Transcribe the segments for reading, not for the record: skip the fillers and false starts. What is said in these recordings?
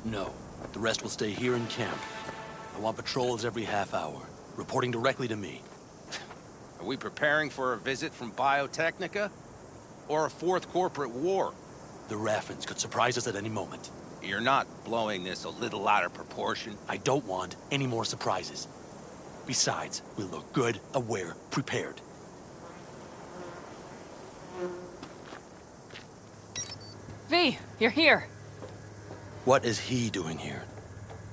No. The rest will stay here in camp. I want patrols every half hour, reporting directly to me. Are we preparing for a visit from Biotechnica? Or a fourth corporate war? The Raffins could surprise us at any moment. You're not blowing this a little out of proportion? I don't want any more surprises. Besides, we look good, aware, prepared. V, you're here. What is he doing here?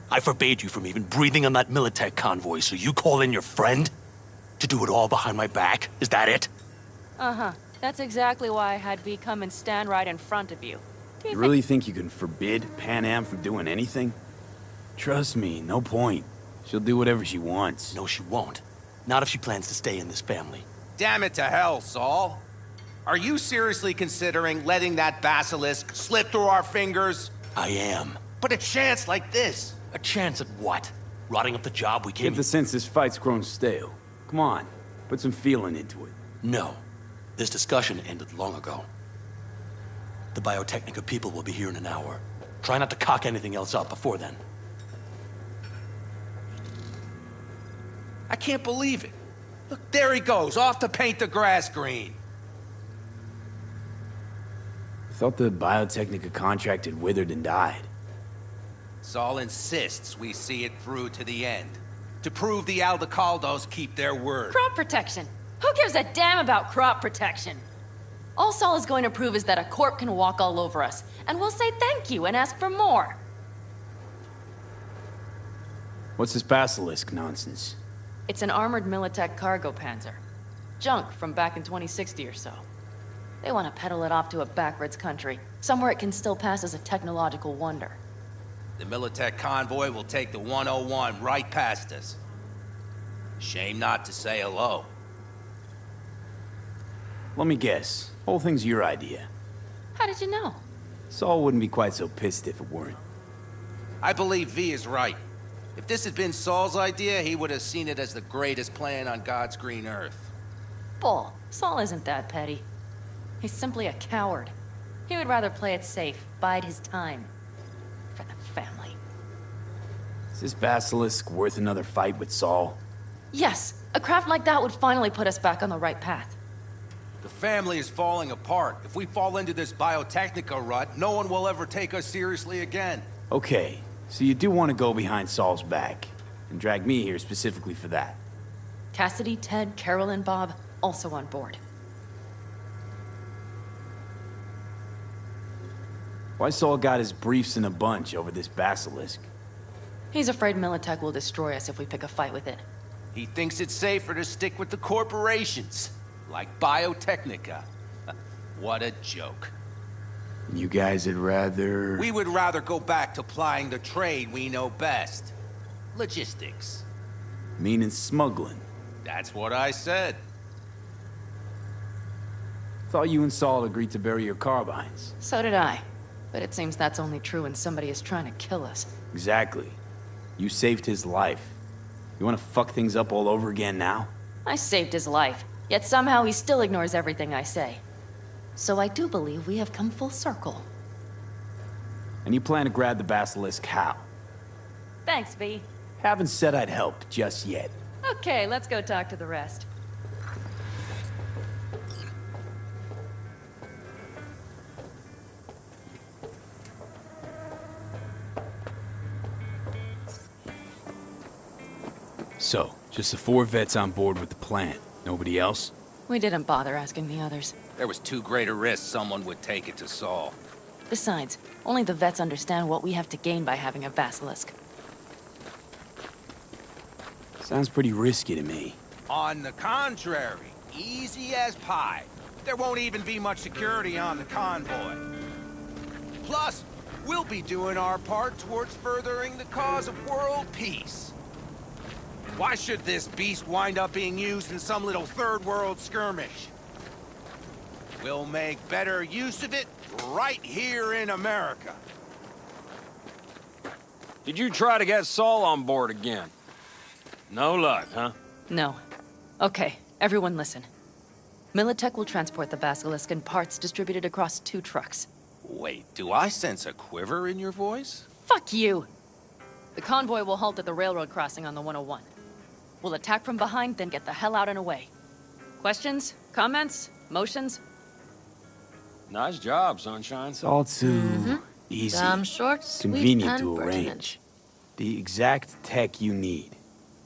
I forbade you from even breathing on that Militech convoy, so you call in your friend? To do it all behind my back? Is that it? Uh-huh. That's exactly why I had V come and stand right in front of you. You really think you can forbid Panam from doing anything? Trust me, no point. She'll do whatever she wants. No, she won't. Not if she plans to stay in this family. Damn it to hell, Saul. Are you seriously considering letting that basilisk slip through our fingers? I am. But a chance like this? A chance at what? Rotting up the job we came... Get the sense this fight's grown stale. Come on, put some feeling into it. No. This discussion ended long ago. The Biotechnica people will be here in an hour. Try not to cock anything else up before then. I can't believe it. Look, there he goes, off to paint the grass green. Thought the Biotechnica contract had withered and died. Saul insists we see it through to the end. To prove the Aldecaldos keep their word. Crop protection. Who gives a damn about crop protection? All Saul is going to prove is that a corp can walk all over us, and we'll say thank you and ask for more. What's this basilisk nonsense? It's an armored Militech cargo panzer. Junk from back in 2060 or so. They want to peddle it off to a backwards country, somewhere it can still pass as a technological wonder. The Militech convoy will take the 101 right past us. Shame not to say hello. Let me guess. Whole thing's your idea. How did you know? Saul wouldn't be quite so pissed if it weren't. I believe V is right. If this had been Saul's idea, he would have seen it as the greatest plan on God's green earth. Bull. Saul isn't that petty. He's simply a coward. He would rather play it safe, bide his time. For the family. Is this basilisk worth another fight with Saul? Yes, a craft like that would finally put us back on the right path. The family is falling apart. If we fall into this Biotechnica rut, no one will ever take us seriously again. Okay, so you do want to go behind Saul's back, and drag me here specifically for that. Cassidy, Ted, Carol, and Bob also on board. Why Saul got his briefs in a bunch over this basilisk? He's afraid Militech will destroy us if we pick a fight with it. He thinks it's safer to stick with the corporations, like Biotechnica. What a joke. You guys would rather... We would rather go back to plying the trade we know best. Logistics. Meaning smuggling. That's what I said. Thought you and Saul agreed to bury your carbines. So did I. But it seems that's only true when somebody is trying to kill us. Exactly. You saved his life. You want to fuck things up all over again now? I saved his life, yet somehow he still ignores everything I say. So I do believe we have come full circle. And you plan to grab the basilisk how? Thanks, V. Haven't said I'd help just yet. Okay, let's go talk to the rest. So, just the 4 vets on board with the plan. Nobody else? We didn't bother asking the others. There was too great a risk someone would take it to Saul. Besides, only the vets understand what we have to gain by having a basilisk. Sounds pretty risky to me. On the contrary, easy as pie. There won't even be much security on the convoy. Plus, we'll be doing our part towards furthering the cause of world peace. Why should this beast wind up being used in some little third world skirmish? We'll make better use of it right here in America. Did you try to get Saul on board again? No luck, huh? No. Okay, everyone listen. Militech will transport the basilisk in parts distributed across 2 trucks. Wait, do I sense a quiver in your voice? Fuck you! The convoy will halt at the railroad crossing on the 101. We'll attack from behind, then get the hell out and away. Questions? Comments? Motions? Nice job, Sunshine. It's all too easy. Short, sweet, Convenient and to pertinent. arrange. The exact tech you need.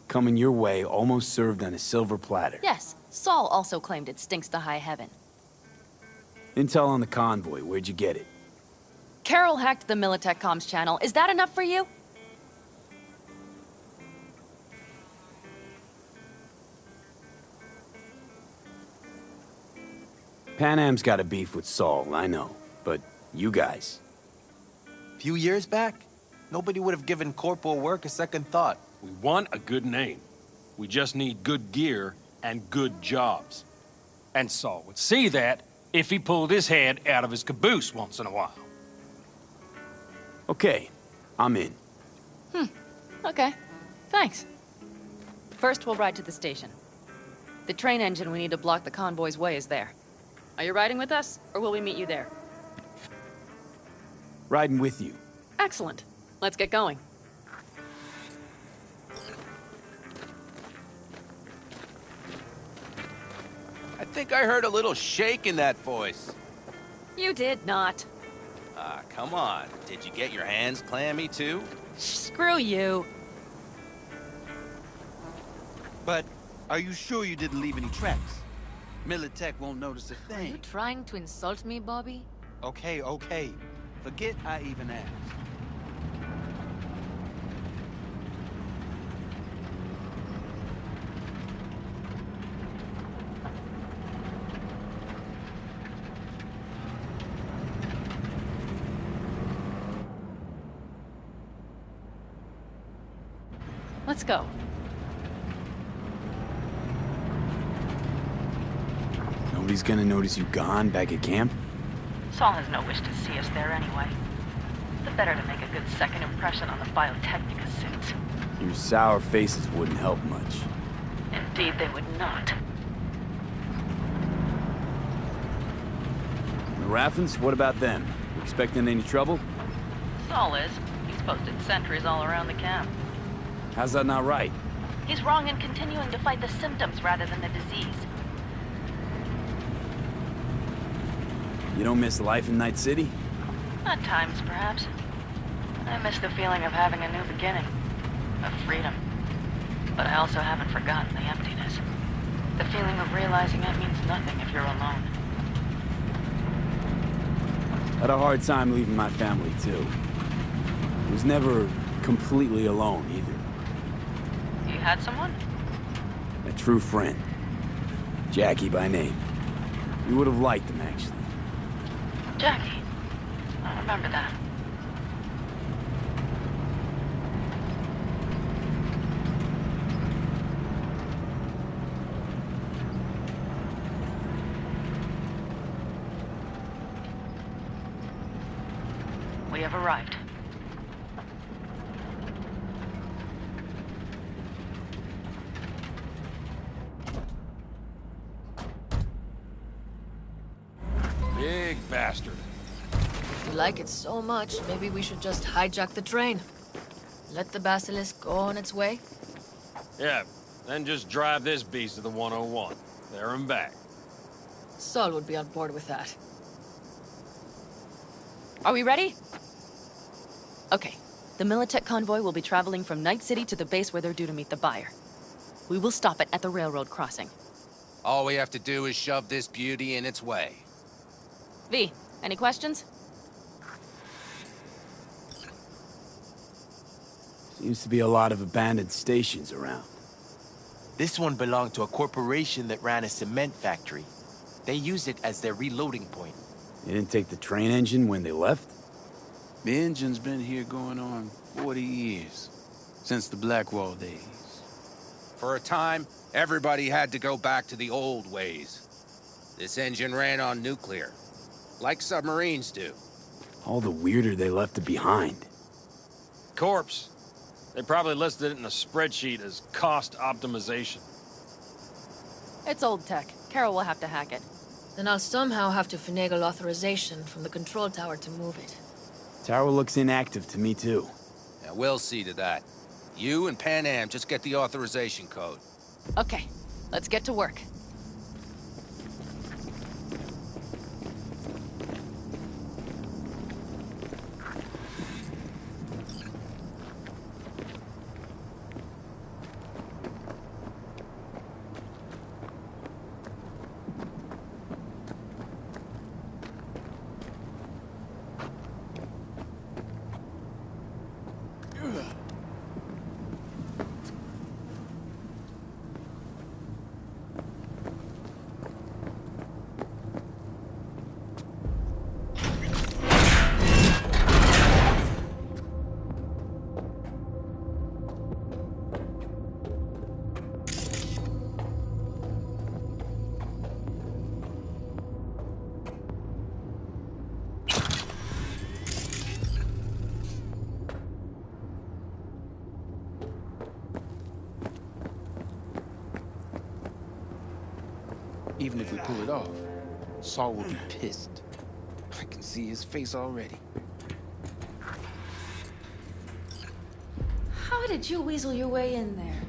Coming your way, almost served on a silver platter. Yes, Saul also claimed it stinks to high heaven. Intel on the convoy, where'd you get it? Carol hacked the Militech comms channel. Is that enough for you? Panam's got a beef with Saul, I know. But you guys. Few years back, nobody would have given corporal work a second thought. We want a good name. We just need good gear and good jobs. And Saul would see that if he pulled his head out of his caboose once in a while. Okay, I'm in. Okay, thanks. First, we'll ride to the station. The train engine we need to block the convoy's way is there. Are you riding with us, or will we meet you there? Riding with you. Excellent. Let's get going. I think I heard a little shake in that voice. You did not. Ah, come on. Did you get your hands clammy too? Screw you. But are you sure you didn't leave any tracks? Militech won't notice a Are you thing. trying to insult me, Bobby? Okay, okay. Forget I even asked. Let's go. Nobody's gonna notice you gone back at camp? Saul has no wish to see us there anyway. The better to make a good second impression on the Biotechnica suits. Your sour faces wouldn't help much. Indeed, they would not. The Raffens, what about them? You expecting any trouble? Saul is. He's posted sentries all around the camp. How's that not right? He's wrong in continuing to fight the symptoms rather than the disease. You don't miss life in Night City? At times, perhaps. I miss the feeling of having a new beginning. Of freedom. But I also haven't forgotten the emptiness. The feeling of realizing it means nothing if you're alone. Had a hard time leaving my family, too. I was never completely alone, either. You had someone? A true friend. Jackie by name. You would have liked him, actually. Jackie. I remember that. We have arrived. Big bastard. If you like it so much, maybe we should just hijack the train. Let the basilisk go on its way? Yeah, then just drive this beast to the 101. There and back. Saul would be on board with that. Are we ready? Okay. The Militech convoy will be traveling from Night City to the base where they're due to meet the buyer. We will stop it at the railroad crossing. All we have to do is shove this beauty in its way. V, any questions? Seems to be a lot of abandoned stations around. This one belonged to a corporation that ran a cement factory. They used it as their reloading point. They didn't take the train engine when they left? The engine's been here going on 40 years. Since the Blackwall days. For a time, everybody had to go back to the old ways. This engine ran on nuclear, like submarines do. All the weirder they left it behind. Corpse. They probably listed it in a spreadsheet as cost optimization. It's old tech. Carol will have to hack it. Then I'll somehow have to finagle authorization from the control tower to move it. Tower looks inactive to me, too. Now, we'll see to that. You and Panam just get the authorization code. Okay, let's get to work. Even if we pull it off, Saul will be pissed. I can see his face already. How did you weasel your way in there?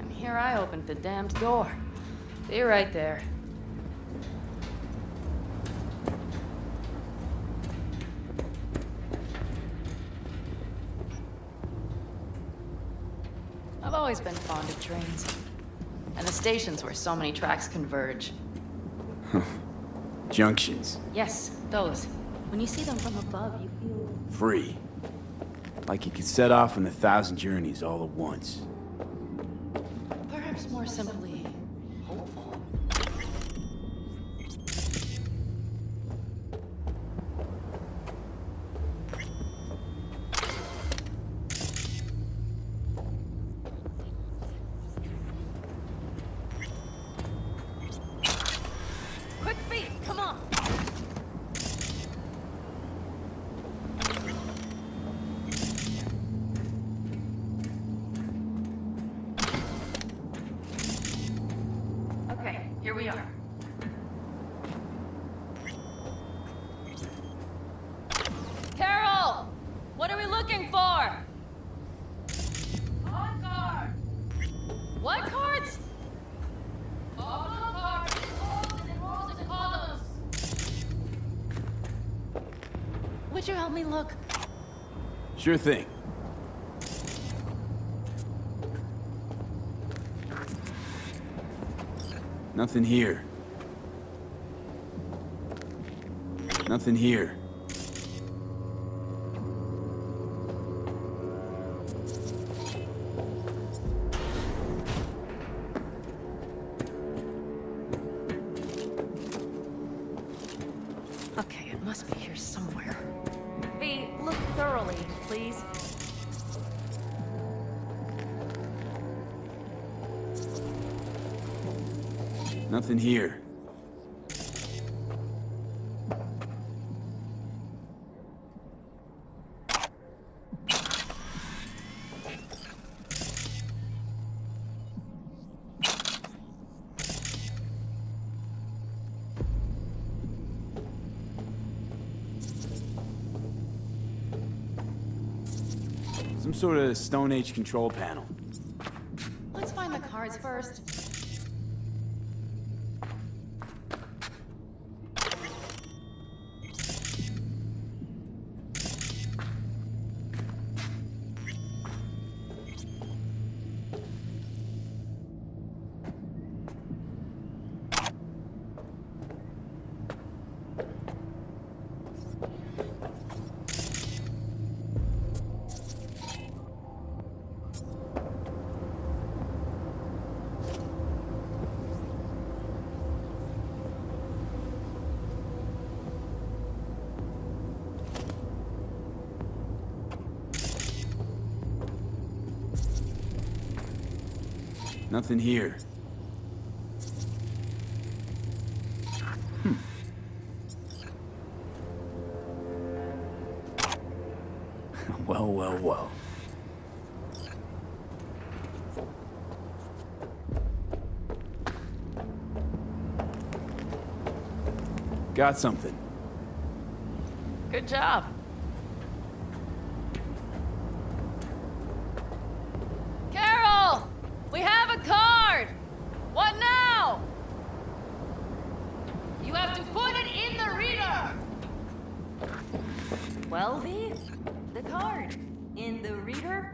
And here I opened the damned door. Be right there. I've always been fond of trains. And the stations where so many tracks converge. Junctions. Yes, those. When you see them from above, you feel... Free. Like you could set off on 1,000 journeys all at once. Perhaps more simply, hopeful. Quick feet, come on! Okay, here we are. Carol! What are we looking for? On guard! What cards? All the cards, in rows and columns. Would you help me look? Sure thing. Nothing here. Nothing here. Okay, it must be here somewhere. V, look thoroughly, please. Nothing here. Some sort of Stone Age control panel. Let's find the cards first. Nothing here. Well, well, well. Got something. Good job. Carol! We have a card! What now? You have to put it in the reader! Well, V, the card in the reader.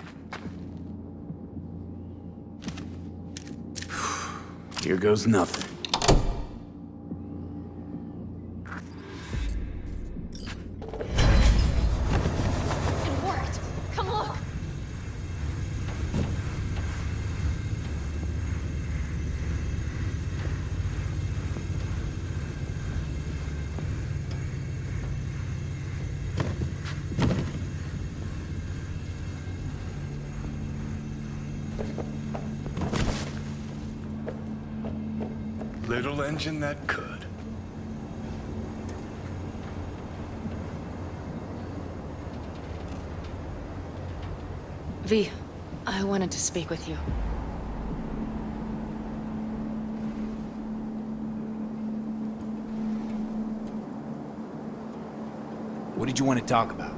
Here goes nothing. It worked! Come look! Little engine that could. V, I wanted to speak with you. What did you want to talk about?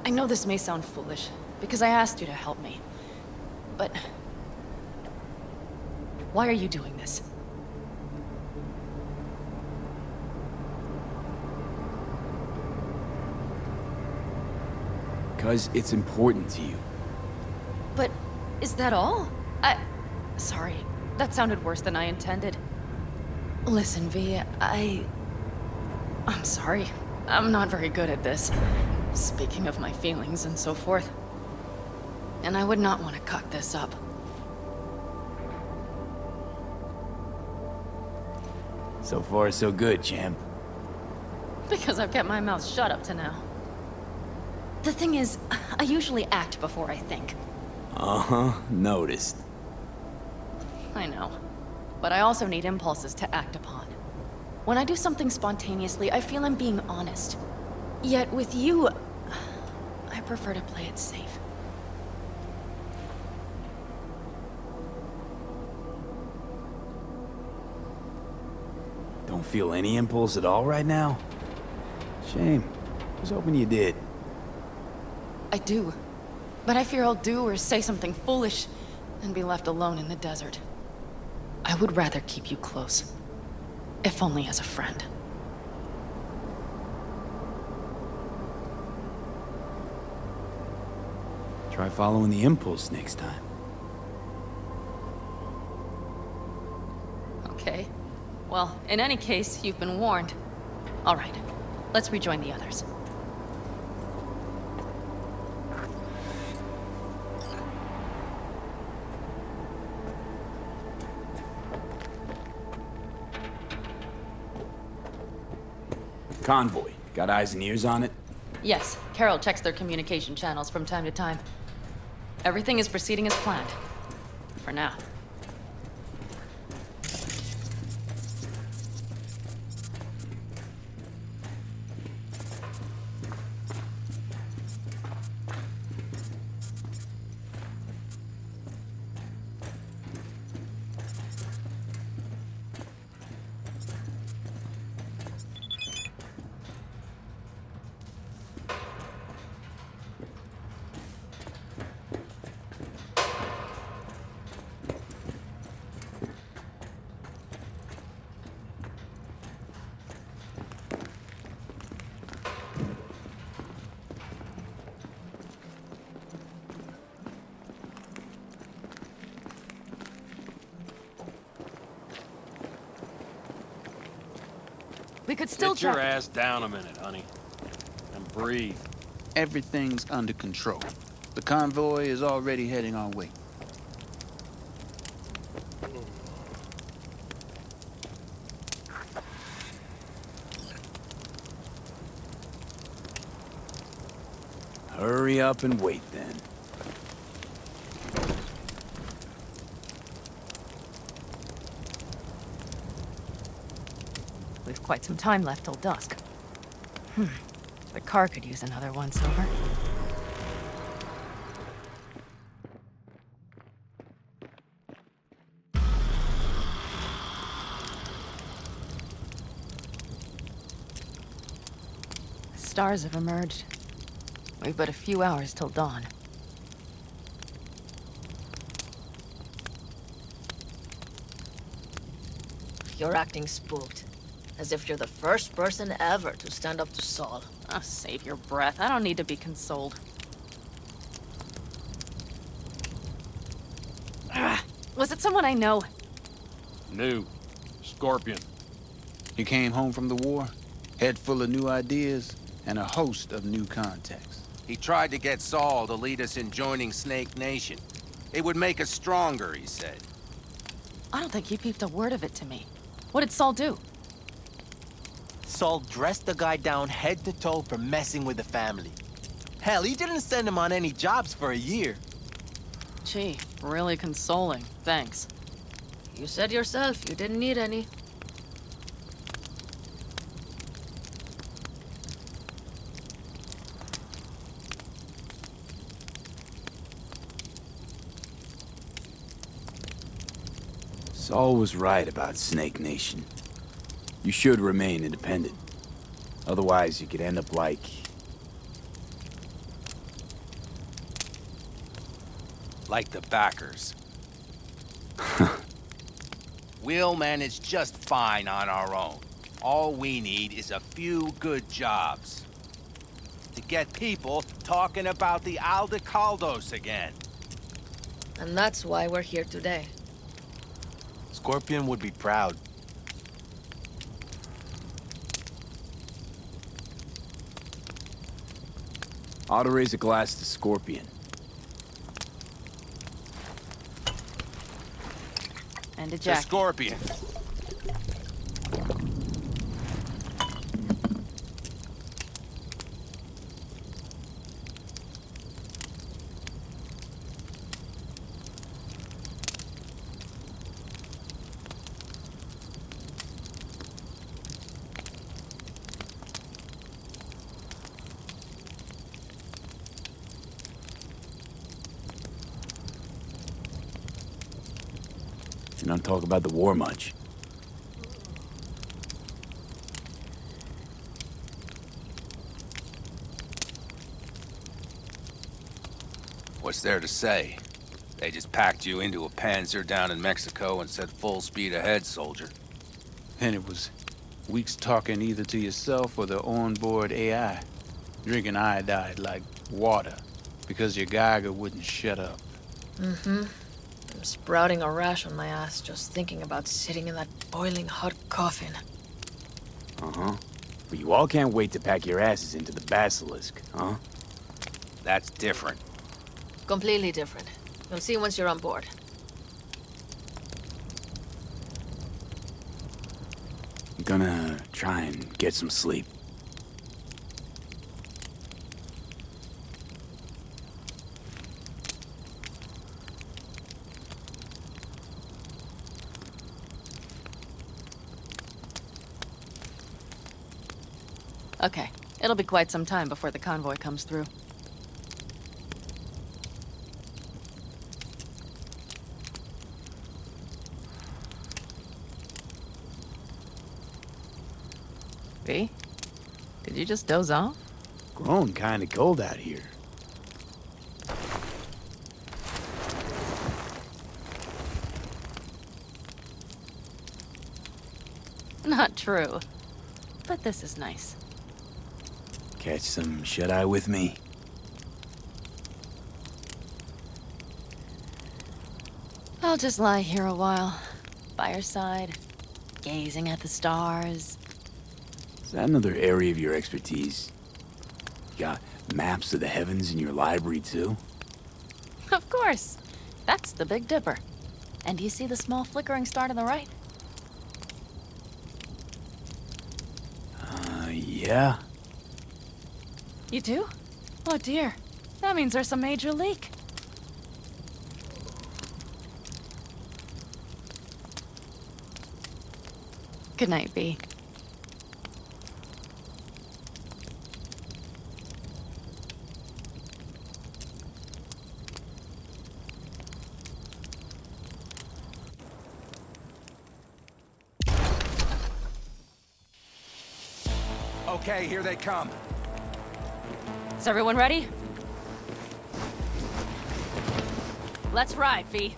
I know this may sound foolish, because I asked you to help me. But... why are you doing this? Because it's important to you. But is that all? Sorry, that sounded worse than I intended. Listen, V, I'm sorry. I'm not very good at this. Speaking of my feelings and so forth. And I would not want to cock this up. So far, so good, champ. Because I've kept my mouth shut up to now. The thing is, I usually act before I think. Uh-huh, noticed. I know. But I also need impulses to act upon. When I do something spontaneously, I feel I'm being honest. Yet with you, I prefer to play it safe. Don't feel any impulse at all right now? Shame. I was hoping you did. I do. But I fear I'll do or say something foolish and be left alone in the desert. I would rather keep you close. If only as a friend. Try following the impulse next time. Okay. Well, in any case, you've been warned. All right. Let's rejoin the others. Convoy. Got eyes and ears on it? Yes, Carol checks their communication channels from time to time. Everything is proceeding as planned. For now. We could still Sit your track. ass down a minute, honey. And breathe. Everything's under control. The convoy is already heading our way. Hurry up and wait, then. We've quite some time left till dusk. The car could use another once-over. The stars have emerged. We've but a few hours till dawn. You're acting spooked. As if you're the first person ever to stand up to Saul. Oh, save your breath. I don't need to be consoled. Was it someone I know? New. Scorpion. He came home from the war, head full of new ideas, and a host of new contacts. He tried to get Saul to lead us in joining Snake Nation. It would make us stronger, he said. I don't think he peeped a word of it to me. What did Saul do? Saul dressed the guy down head to toe for messing with the family. Hell, he didn't send him on any jobs for a year. Gee, really consoling. Thanks. You said yourself you didn't need any. Saul was right about Snake Nation. You should remain independent. Otherwise, you could end up like... Like the backers. We'll manage just fine on our own. All we need is a few good jobs. To get people talking about the Aldecaldos again. And that's why we're here today. Scorpion would be proud. Ought to raise a glass to Scorpion. And a The jacket. Scorpion. You don't talk about the war much. What's there to say? They just packed you into a Panzer down in Mexico and said full speed ahead, soldier. And it was weeks talking either to yourself or the onboard AI, drinking iodide like water, because your Geiger wouldn't shut up. I'm sprouting a rash on my ass just thinking about sitting in that boiling hot coffin. Uh-huh. But you all can't wait to pack your asses into the Basilisk, huh? That's different. Completely different. You'll see once you're on board. I'm gonna try and get some sleep. Okay, it'll be quite some time before the convoy comes through. V? Did you just doze off? Grown kinda cold out here. Not true. But this is nice. Catch some shut-eye with me? I'll just lie here a while, by your side, gazing at the stars. that another area of your expertise? You got maps of the heavens in your library, too? Of course. That's the Big Dipper. And do you see the small flickering star to the right? Yeah. You do? Oh dear. That means there's a major leak. Good night, B. Okay, here they come. Is everyone ready? Let's ride, V.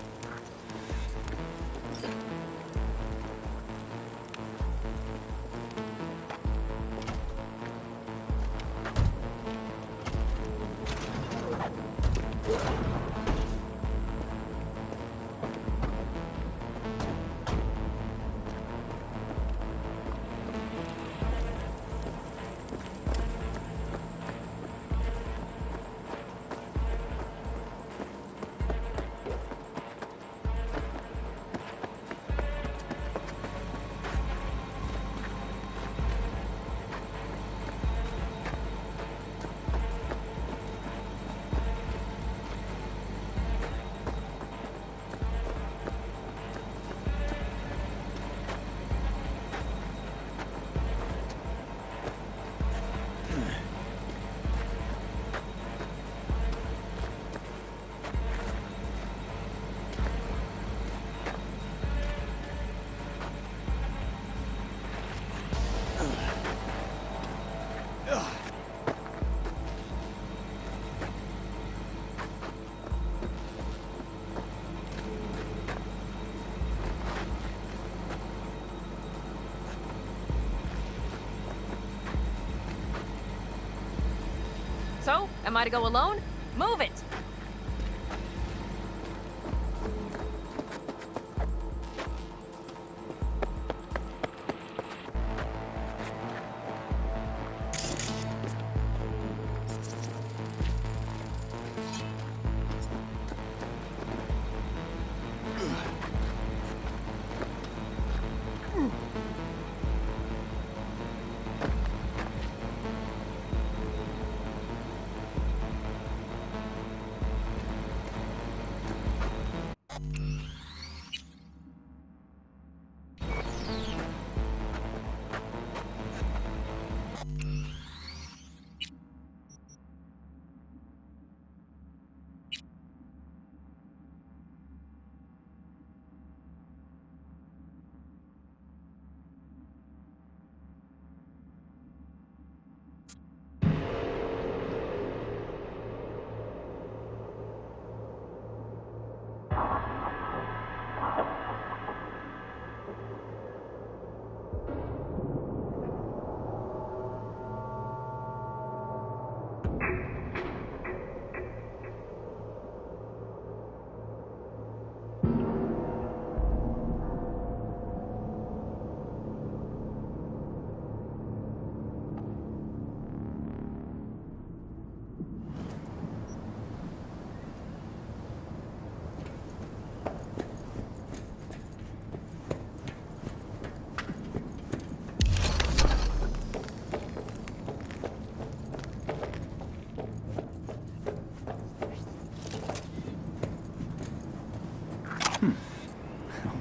So, am I to go alone? Move it!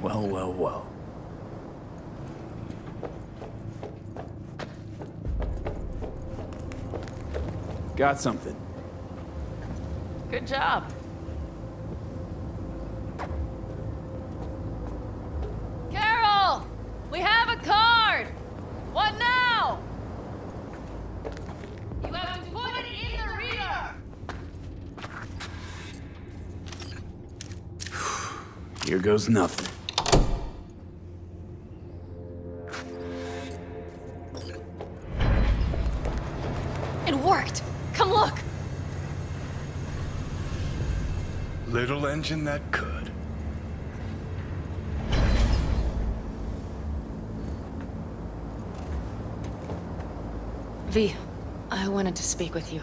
Well, well, well. Got something. Good job. Carol! We have a card! What now? You have to put it in the reader! Here goes nothing. It worked! Come look! Little engine that could. V, I wanted to speak with you.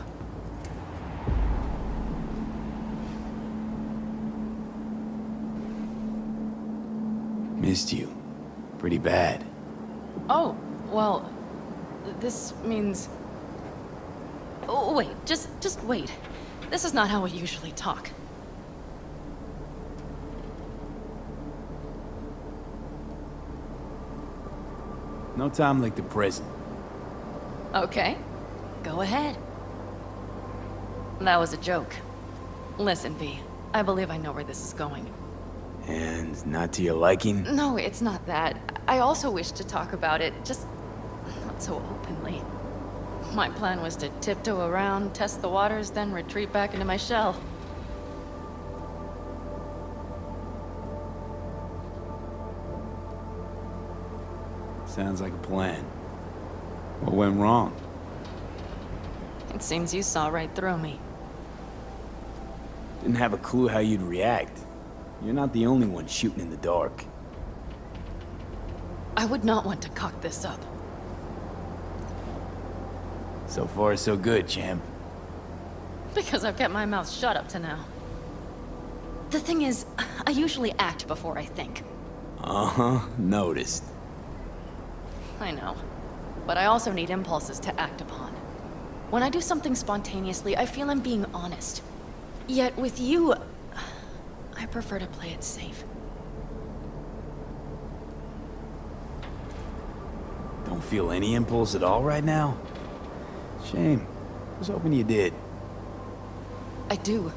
Missed you. Pretty bad. Oh, well, this means... Oh, wait, just wait. This is not how we usually talk. No time like the present. Okay, go ahead. That was a joke. Listen, V, I believe I know where this is going. And not to your liking? No, it's not that. I also wish to talk about it, just not so openly. My plan was to tiptoe around, test the waters, then retreat back into my shell. Sounds like a plan. What went wrong? It seems you saw right through me. Didn't have a clue how you'd react. You're not the only one shooting in the dark. I would not want to cock this up. So far, so good, champ. Because I've kept my mouth shut up to now. The thing is, I usually act before I think. Uh-huh, noticed. I know. But I also need impulses to act upon. When I do something spontaneously, I feel I'm being honest. Yet with you, I prefer to play it safe. Don't feel any impulse at all right now? Shame. I was hoping you did. I do.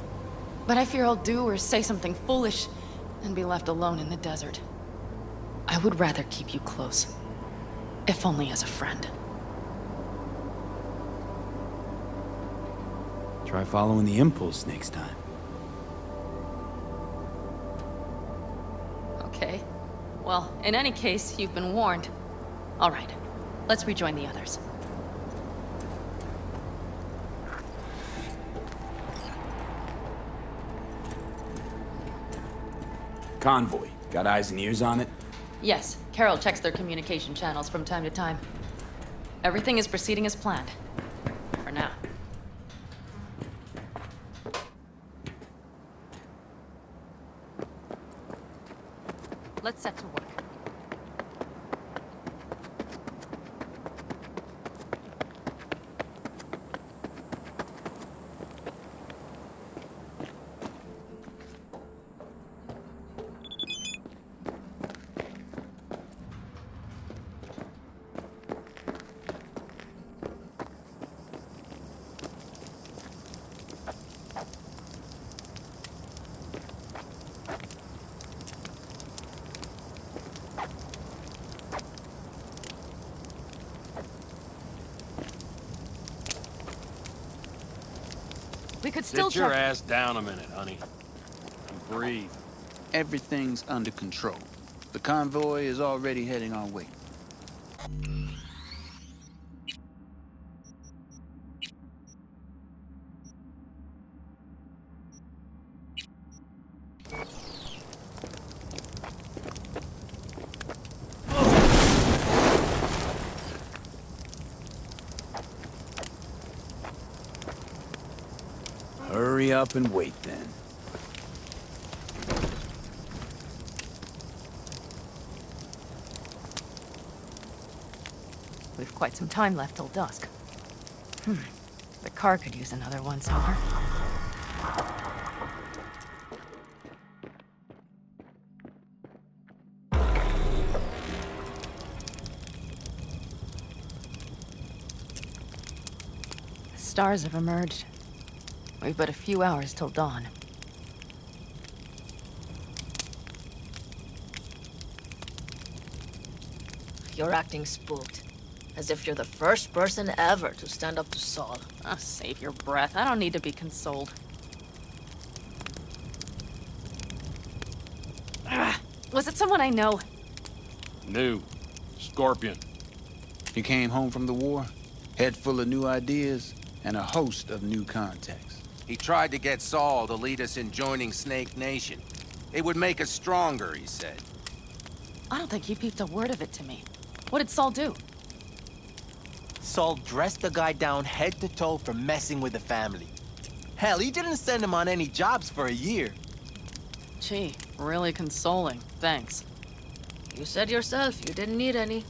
But I fear I'll do or say something foolish and be left alone in the desert. I would rather keep you close. If only as a friend. Try following the impulse next time. Okay. Well, in any case, you've been warned. All right. Let's rejoin the others. Convoy. Got eyes and ears on it? Yes, Carol checks their communication channels from time to time. Everything is proceeding as planned. For now. Let's set to work. We could still Sit your check... ass down a minute, honey. And breathe. Everything's under control. The convoy is already heading our way. Hurry up and wait then. We've quite some time left till dusk. The car could use another once-over. The stars have emerged. We've but a few hours till dawn. You're acting spooked. As if you're the first person ever to stand up to Saul. Oh, save your breath. I don't need to be consoled. Was it someone I know? New. Scorpion. He came home from the war, head full of new ideas, and a host of new contacts. He tried to get Saul to lead us in joining Snake Nation. It would make us stronger, he said. I don't think he peeped a word of it to me. What did Saul do? Saul dressed the guy down head to toe for messing with the family. Hell, he didn't send him on any jobs for a year. Gee, really consoling. Thanks. You said yourself you didn't need any.